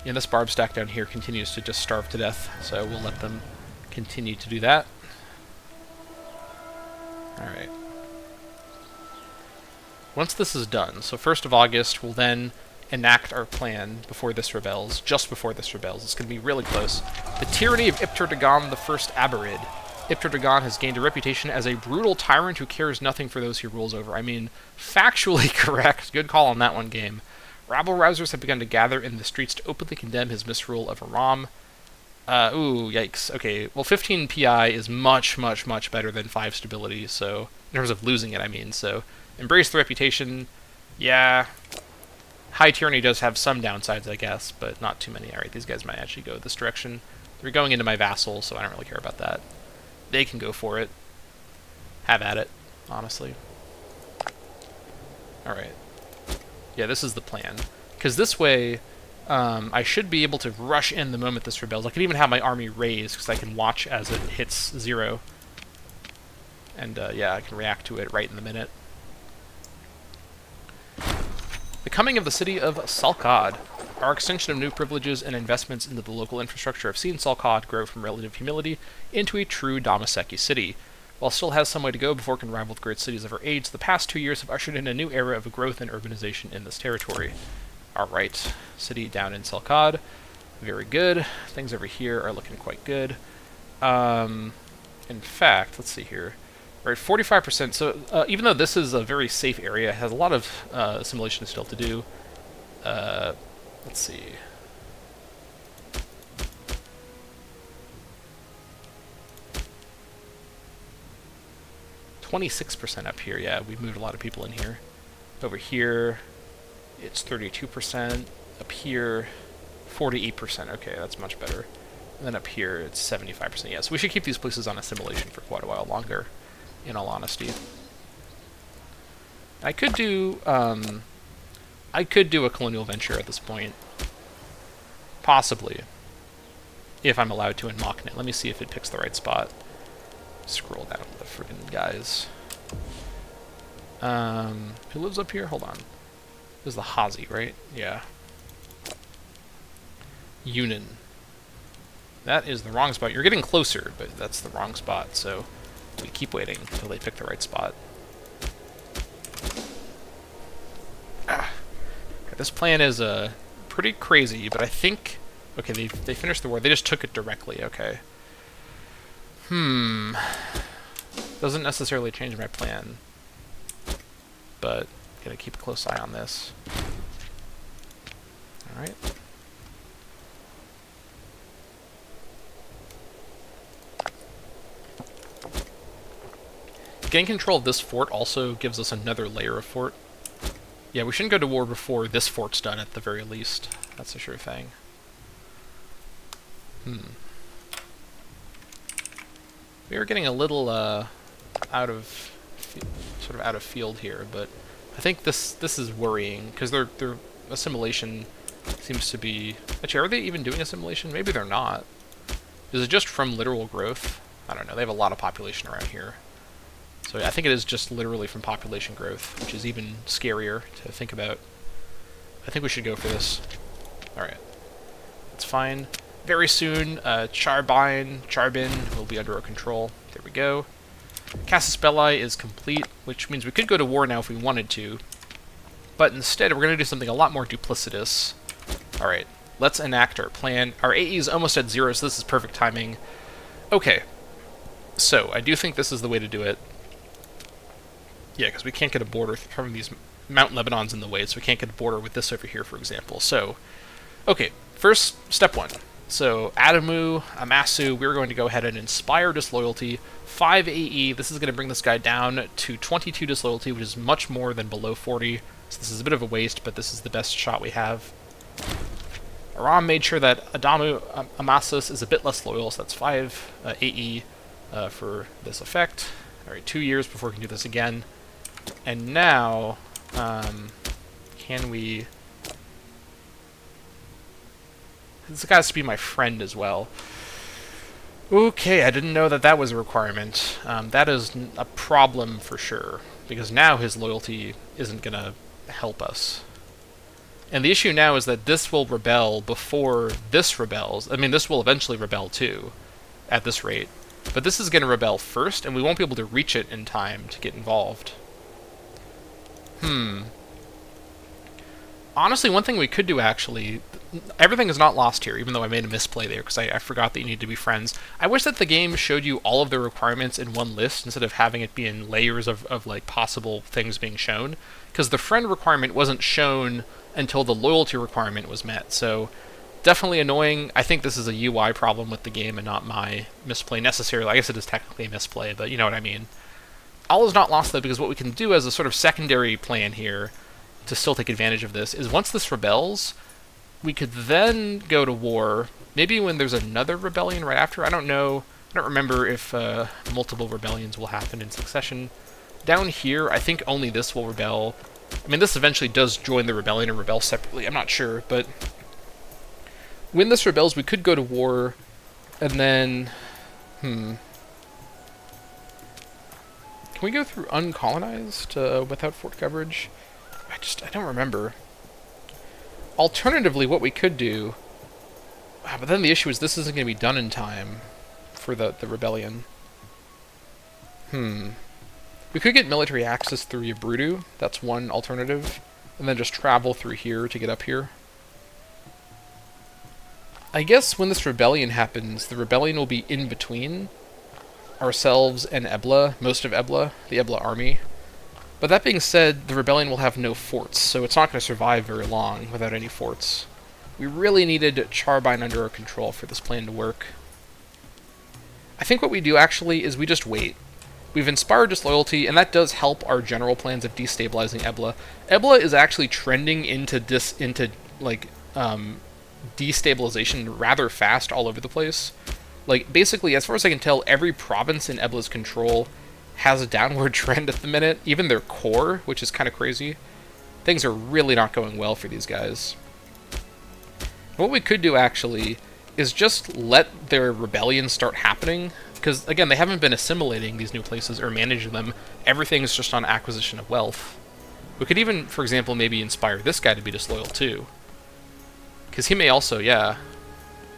Yeah, this barb stack down here continues to just starve to death, so we'll let them continue to do that. Alright. Once this is done, so 1st of August, we'll then enact our plan before this rebels, just before this rebels. It's going to be really close. The tyranny of Iptor Dagan the First Abarid. Iptor Dagan has gained a reputation as a brutal tyrant who cares nothing for those he rules over. I mean, factually correct. Good call on that one, game. Rabble-rousers have begun to gather in the streets to openly condemn his misrule of Aram. Ooh, yikes. Okay, well, 15 PI is much, much, much better than 5 stability, so... in terms of losing it, I mean, so... embrace the reputation. Yeah. High tyranny does have some downsides, I guess, but not too many. Alright, these guys might actually go this direction. They're going into my vassal, so I don't really care about that. They can go for it. Have at it, honestly. Alright. Yeah, this is the plan. Because this way, I should be able to rush in the moment this rebels. I can even have my army raised, because I can watch as it hits 0. And, yeah, I can react to it right in the minute. The coming of the city of Salkad. Our extension of new privileges and investments into the local infrastructure have seen Salkad grow from relative humility into a true Dammâseq city. While it still has some way to go before it can rival the great cities of our age, the past 2 years have ushered in a new era of growth and urbanization in this territory. Alright, city down in Salkad. Very good. Things over here are looking quite good. In fact, let's see here. Right, 45%. So even though this is a very safe area, it has a lot of assimilation still to do. Let's see. %26% up here. Yeah, we've moved a lot of people in here. Over here, it's 32%. Up here, 48%. Okay, that's much better. And then up here, it's 75%. Yeah, so we should keep these places on assimilation for quite a while longer, in all honesty. I could do a colonial venture at this point. Possibly. If I'm allowed to in Machnet. Let me see if it picks the right spot. Scroll down to the friggin' guys. Who lives up here? Hold on. This is the Hazi, right? Yeah. Yunan. That is the wrong spot. You're getting closer, but that's the wrong spot, so we keep waiting until they pick the right spot. This plan is pretty crazy, but I think... okay, they finished the war. They just took it directly, okay. Doesn't necessarily change my plan, but gotta keep a close eye on this. Alright. Getting control of this fort also gives us another layer of fort. Yeah, we shouldn't go to war before this fort's done, at the very least. That's a sure thing. We are getting a little out of field here, but I think this is worrying, because their assimilation seems to be... actually, are they even doing assimilation? Maybe they're not. Is it just from literal growth? I don't know. They have a lot of population around here. So I think it is just literally from population growth, which is even scarier to think about. I think we should go for this. Alright. That's fine. Very soon, Charbin will be under our control. There we go. Casus Belli is complete, which means we could go to war now if we wanted to. But instead, we're going to do something a lot more duplicitous. Alright, let's enact our plan. Our AE is almost at 0, so this is perfect timing. Okay, so I do think this is the way to do it. Yeah, because we can't get a border from these Mount Lebanon's in the way, so we can't get a border with this over here, for example. So, okay, first, step 1. So, Dammâseq, we're going to go ahead and inspire disloyalty. 5 AE, this is going to bring this guy down to 22 disloyalty, which is much more than below 40. So this is a bit of a waste, but this is the best shot we have. Aram made sure that Dammâseq is a bit less loyal, so that's 5 AE for this effect. Alright, 2 years before we can do this again. And now, can we... This guy has to be my friend as well. Okay, I didn't know that that was a requirement. That is a problem for sure, because now his loyalty isn't going to help us. And the issue now is that this will rebel before this rebels. I mean, this will eventually rebel too, at this rate. But this is going to rebel first, and we won't be able to reach it in time to get involved. Honestly, one thing we could do, actually... Everything is not lost here, even though I made a misplay there, because I forgot that you need to be friends. I wish that the game showed you all of the requirements in one list, instead of having it be in layers of like, possible things being shown. Because the friend requirement wasn't shown until the loyalty requirement was met, so... Definitely annoying. I think this is a UI problem with the game and not my misplay necessarily. I guess it is technically a misplay, but you know what I mean. All is not lost, though, because what we can do as a sort of secondary plan here to still take advantage of this is once this rebels... We could then go to war, maybe when there's another rebellion right after. I don't know. I don't remember if multiple rebellions will happen in succession. Down here, I think only this will rebel. I mean, this eventually does join the rebellion and rebel separately. I'm not sure, but... When this rebels, we could go to war, and then... Can we go through uncolonized without fort coverage? I don't remember. Alternatively, what we could do... but then the issue is this isn't going to be done in time for the rebellion. We could get military access through Yabrudu. That's one alternative. And then just travel through here to get up here. I guess when this rebellion happens, the rebellion will be in between ourselves and Ebla, most of Ebla, the Ebla army. But that being said, the rebellion will have no forts, so it's not going to survive very long without any forts. We really needed Charbine under our control for this plan to work. I think what we do, actually, is we just wait. We've inspired disloyalty, and that does help our general plans of destabilizing Ebla. Ebla is actually trending into destabilization rather fast all over the place. Like, basically, as far as I can tell, every province in Ebla's control has a downward trend at the minute, even their core, which is kind of crazy. Things are really not going well for these guys. What we could do, actually, is just let their rebellion start happening, because, again, they haven't been assimilating these new places or managing them. Everything's just on acquisition of wealth. We could even, for example, maybe inspire this guy to be disloyal, too. Because he may also, yeah...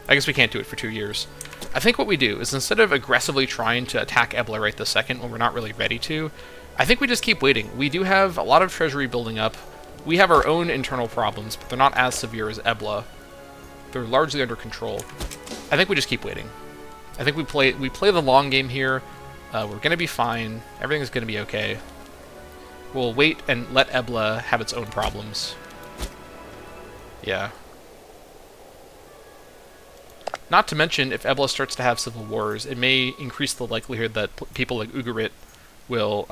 I guess we can't do it for 2 years. I think what we do is instead of aggressively trying to attack Ebla right this second when we're not really ready to, I think we just keep waiting. We do have a lot of treasury building up. We have our own internal problems, but they're not as severe as Ebla. They're largely under control. I think we just keep waiting. I think we play the long game here. We're going to be fine. Everything's going to be okay. We'll wait and let Ebla have its own problems. Yeah. Not to mention, if Ebla starts to have civil wars, it may increase the likelihood that people like Ugarit will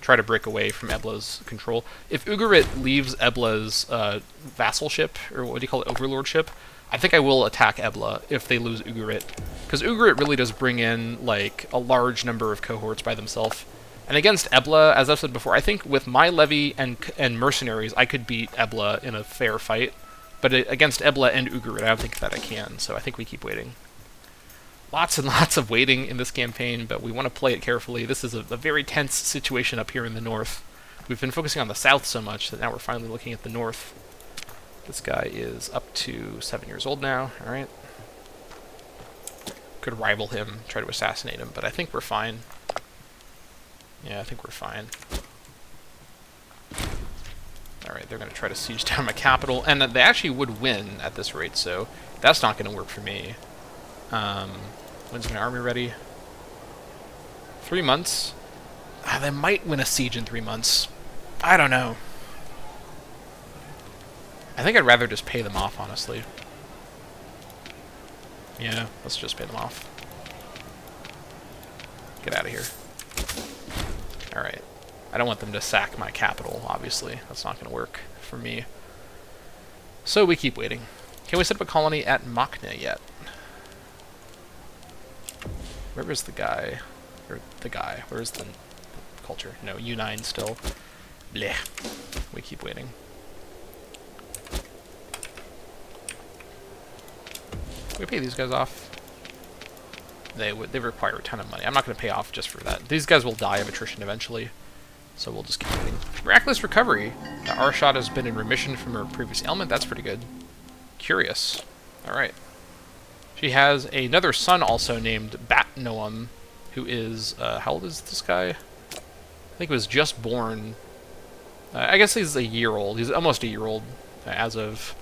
try to break away from Ebla's control. If Ugarit leaves Ebla's vassalship, or what do you call it, overlordship, I think I will attack Ebla if they lose Ugarit. Because Ugarit really does bring in, like, a large number of cohorts by themselves. And against Ebla, as I've said before, I think with my levy and mercenaries, I could beat Ebla in a fair fight. But against Ebla and Ugarit, I don't think that I can, so I think we keep waiting. Lots and lots of waiting in this campaign, but we want to play it carefully. This is a very tense situation up here in the north. We've been focusing on the south so much that now we're finally looking at the north. This guy is up to 7 years old now, alright. Could rival him, try to assassinate him, but I think we're fine. Yeah, I think we're fine. Alright, they're going to try to siege down my capital, and they actually would win at this rate, so that's not going to work for me. When's my army ready? 3 months? They might win a siege in 3 months. I don't know. I think I'd rather just pay them off, honestly. Yeah, let's just pay them off. Get out of here. Alright. I don't want them to sack my capital, obviously. That's not going to work for me. So we keep waiting. Can we set up a colony at Machna yet? Where is the guy? Or the guy. Where is the culture? No, U9 still. Blech. We keep waiting. Can we pay these guys off? They require a ton of money. I'm not going to pay off just for that. These guys will die of attrition eventually, so we'll just keep waiting. Miraculous recovery. Arshad has been in remission from her previous ailment. That's pretty good. Curious. All right. She has another son also named Bat Noam, who is how old is this guy? I think he was just born. I guess he's a year old. He's almost a year old as of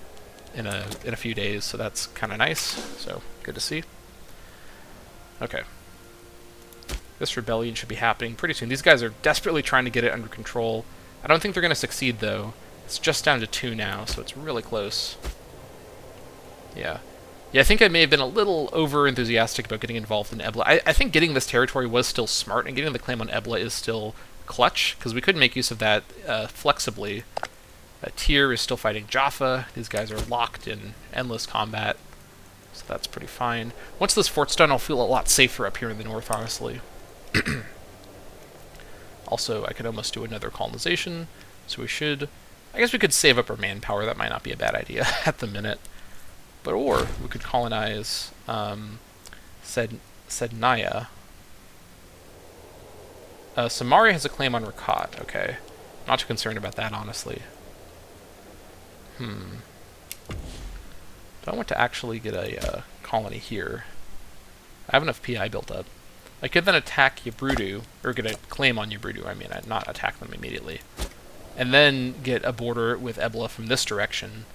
in a few days. So that's kind of nice. So good to see. Okay. This rebellion should be happening pretty soon. These guys are desperately trying to get it under control. I don't think they're going to succeed, though. It's just down to 2 now, so it's really close. Yeah. Yeah, I think I may have been a little over-enthusiastic about getting involved in Ebla. I think getting this territory was still smart, and getting the claim on Ebla is still clutch, because we could make use of that flexibly. Tyr is still fighting Jaffa. These guys are locked in endless combat. So that's pretty fine. Once this fort's done, I'll feel a lot safer up here in the north, honestly. Also, I could almost do another colonization, so we should... I guess we could save up our manpower. That might not be a bad idea at the minute. But or we could colonize Sednaya. Samaria has a claim on Rakat. Okay. Not too concerned about that, honestly. Do I want to actually get a colony here? I have enough PI built up. I could then attack Yabrudu, or get a claim on Yabrudu, I mean, I'd not attack them immediately. And then get a border with Ebla from this direction.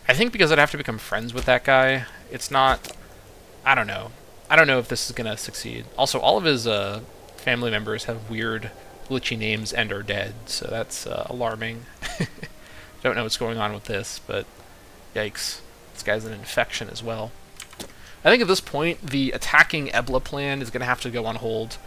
I think because I'd have to become friends with that guy, it's not... I don't know. I don't know if this is going to succeed. Also, all of his family members have weird, glitchy names and are dead, so that's alarming. Don't know what's going on with this, but yikes. This guy's an infection as well. I think at this point, the attacking Ebla plan is going to have to go on hold.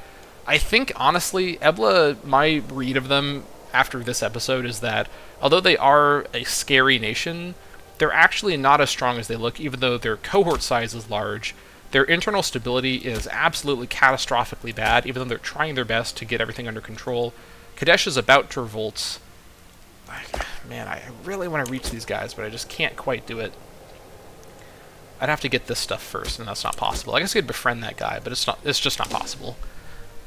I think, honestly, Ebla, my read of them after this episode is that, although they are a scary nation, they're actually not as strong as they look, even though their cohort size is large. Their internal stability is absolutely catastrophically bad, even though they're trying their best to get everything under control. Kadesh is about to revolt. Man, I really want to reach these guys, but I just can't quite do it. I'd have to get this stuff first, and that's not possible. I guess I could befriend that guy, but it's just not possible.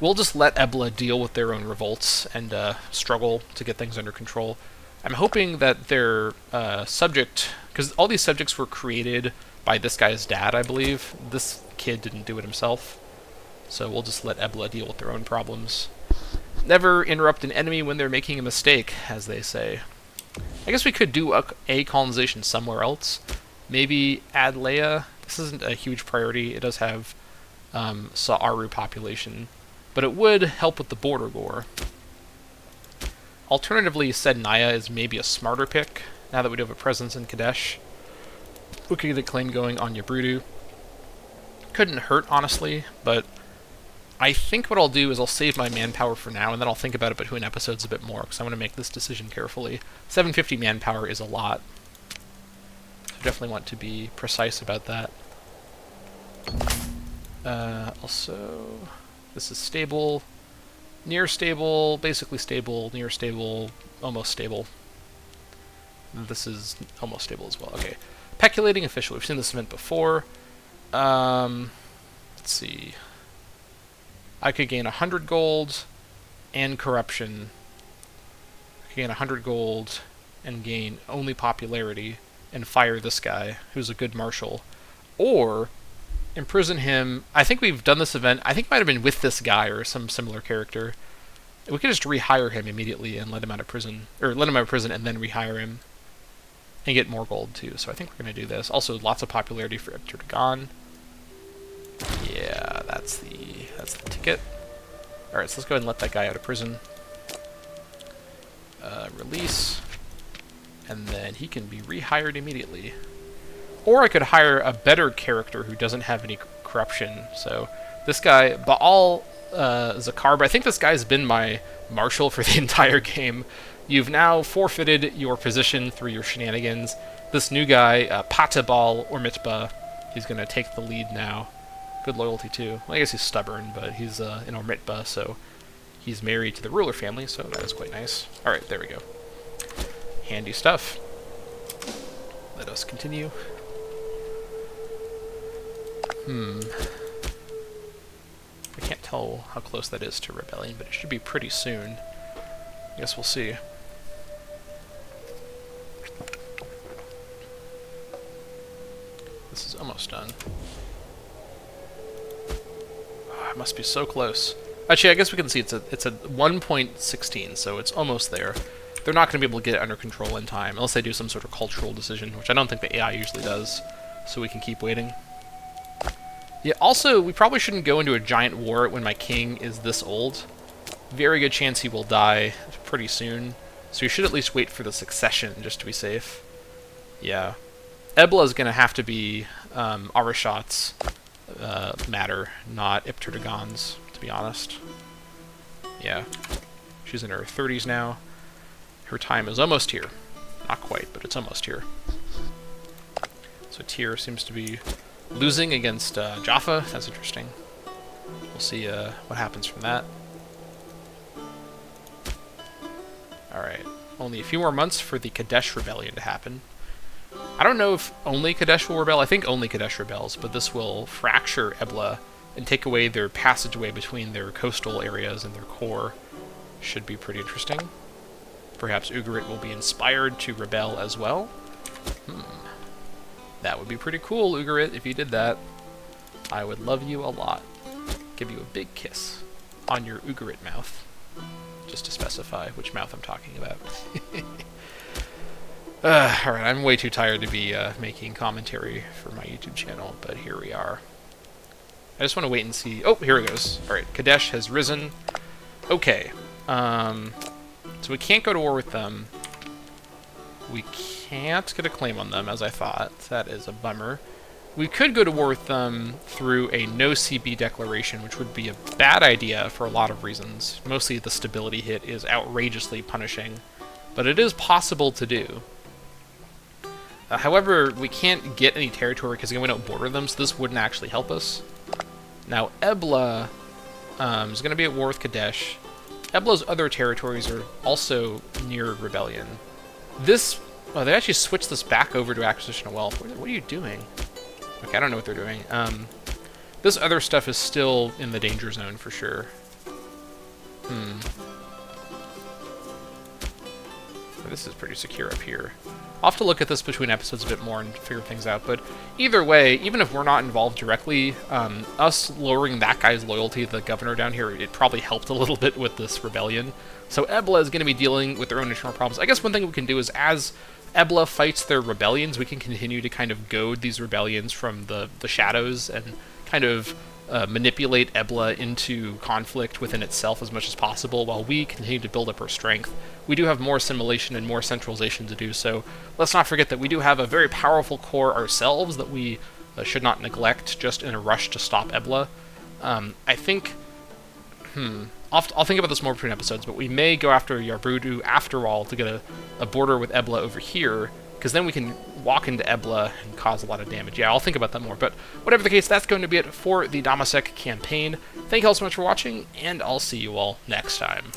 We'll just let Ebla deal with their own revolts and struggle to get things under control. I'm hoping that their subject... Because all these subjects were created by this guy's dad, I believe. This kid didn't do it himself. So we'll just let Ebla deal with their own problems. Never interrupt an enemy when they're making a mistake, as they say. I guess we could do a colonization somewhere else. Maybe Adlea. This isn't a huge priority. It does have Sa'aru population. But it would help with the border war. Alternatively, Sednaya is maybe a smarter pick, now that we do have a presence in Kadesh. We could get a claim going on Yabrudu. Couldn't hurt, honestly, but I think what I'll do is I'll save my manpower for now, and then I'll think about it between episodes a bit more, because I want to make this decision carefully. 750 manpower is a lot. So definitely want to be precise about that. Also, this is stable. Near stable, basically stable, near stable, almost stable. This is almost stable as well. Okay. Peculating official. We've seen this event before. Let's see. I could gain 100 gold and corruption. I could gain 100 gold and gain only popularity and fire this guy, who's a good marshal. Or imprison him. I think we've done this event. I think it might have been with this guy or some similar character. We could just rehire him immediately and let him out of prison, or let him out of prison and then rehire him, and get more gold too. So I think we're gonna do this. Also, lots of popularity for Imperator. Yeah, that's the ticket. All right, so let's go ahead and let that guy out of prison. Release, and then he can be rehired immediately. Or I could hire a better character who doesn't have any corruption. So this guy, Baal Zakar, but I think this guy's been my marshal for the entire game. You've now forfeited your position through your shenanigans. This new guy, Patabal Ormitba, he's going to take the lead now. Good loyalty too. Well, I guess he's stubborn, but he's an Ormitba, so he's married to the ruler family, so that is quite nice. Alright, there we go. Handy stuff. Let us continue. I can't tell how close that is to rebellion, but it should be pretty soon. I guess we'll see. This is almost done. Oh, it must be so close. Actually, I guess we can see it's a 1.16, so it's almost there. They're not going to be able to get it under control in time, unless they do some sort of cultural decision, which I don't think the AI usually does, so we can keep waiting. Yeah, also, we probably shouldn't go into a giant war when my king is this old. Very good chance he will die pretty soon, so we should at least wait for the succession, just to be safe. Yeah. Ebla is going to have to be Arishat's matter, not Ipterdagon's, to be honest. Yeah. She's in her 30s now. Her time is almost here. Not quite, but it's almost here. So Tyr seems to be losing against Jaffa. That's interesting. We'll see what happens from that. Alright. Only a few more months for the Kadesh Rebellion to happen. I don't know if only Kadesh will rebel. I think only Kadesh rebels, but this will fracture Ebla and take away their passageway between their coastal areas and their core. Should be pretty interesting. Perhaps Ugarit will be inspired to rebel as well. That would be pretty cool, Ugarit, if you did that. I would love you a lot. Give you a big kiss on your Ugarit mouth. Just to specify which mouth I'm talking about. Alright, I'm way too tired to be making commentary for my YouTube channel, but here we are. I just want to wait and see. Oh, here it goes. Alright, Kadesh has risen. Okay. So we can't go to war with them. We can't get a claim on them, as I thought. That is a bummer. We could go to war with them through a no-CB declaration, which would be a bad idea for a lot of reasons. Mostly the stability hit is outrageously punishing, but it is possible to do. However, we can't get any territory because we don't border them, so this wouldn't actually help us. Now, Ebla is going to be at war with Kadesh. Ebla's other territories are also near rebellion. This... Oh, they actually switched this back over to acquisition of wealth. What are you doing? Okay, I don't know what they're doing. This other stuff is still in the danger zone for sure. This is pretty secure up here. I'll have to look at this between episodes a bit more and figure things out, but either way, even if we're not involved directly, us lowering that guy's loyalty, the governor down here, it probably helped a little bit with this rebellion. So Ebla is going to be dealing with their own internal problems. I guess one thing we can do is, as Ebla fights their rebellions, we can continue to kind of goad these rebellions from the shadows and kind of manipulate Ebla into conflict within itself as much as possible while we continue to build up our strength. We do have more assimilation and more centralization to do, so let's not forget that we do have a very powerful core ourselves that we should not neglect just in a rush to stop Ebla. I think... I'll think about this more between episodes, but we may go after Yarbudu after all to get a border with Ebla over here, because then we can walk into Ebla and cause a lot of damage. Yeah, I'll think about that more, but whatever the case, that's going to be it for the Dammâseq campaign. Thank you all so much for watching, and I'll see you all next time.